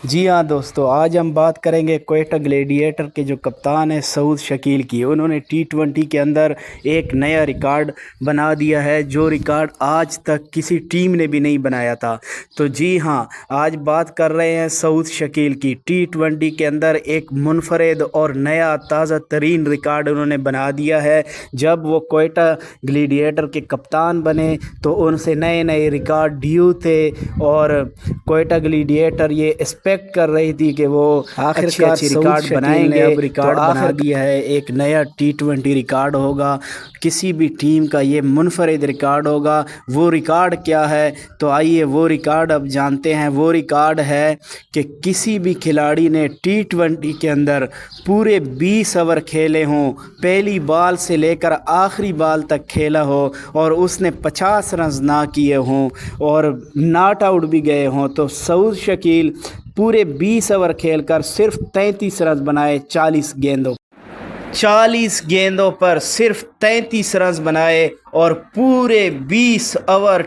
جی ہاں دوستو، آج ہم بات کریں گے کوئٹہ گلیڈیٹر کے جو کپتان ہیں سعود شکیل کی۔ انہوں نے T20 کے اندر ایک نیا ریکارڈ بنا دیا ہے، جو ریکارڈ آج تک کسی ٹیم نے بھی نہیں بنایا تھا۔ تو جی ہاں، آج بات کر رہے ہیں سعود شکیل کی۔ T20 کے اندر ایک منفرد اور نیا تازہ ترین ریکارڈ انہوں نے بنا دیا ہے۔ جب وہ کوئٹہ گلیڈیٹر کے کپتان بنے تو ان سے نئے نئے ریکارڈ ڈیو تھے، اور کوئٹہ گلیڈیٹر یہ ایکسپیکٹ کر رہی تھی کہ وہ آخرکار ریکارڈ بنائیں گے۔ اب ریکارڈ بنا دیا ہے، ایک نیا T20 ریکارڈ ہوگا، کسی بھی ٹیم کا یہ منفرد ریکارڈ ہوگا۔ وہ ریکارڈ کیا ہے؟ تو آئیے وہ ریکارڈ اب جانتے ہیں۔ وہ ریکارڈ ہے کہ کسی بھی کھلاڑی نے T20 کے اندر پورے 20 اوور کھیلے ہوں، پہلی بال سے لے کر آخری بال تک کھیلا ہو، اور اس نے 50 رنز نہ کیے ہوں اور ناٹ آؤٹ بھی گئے ہوں، تو سعود شکیل پورے 20 اوور کھیل کر صرف 33 رنز بنائے 40 گیندوں پر صرف 33 رنز بنائے، اور پورے 20 اوور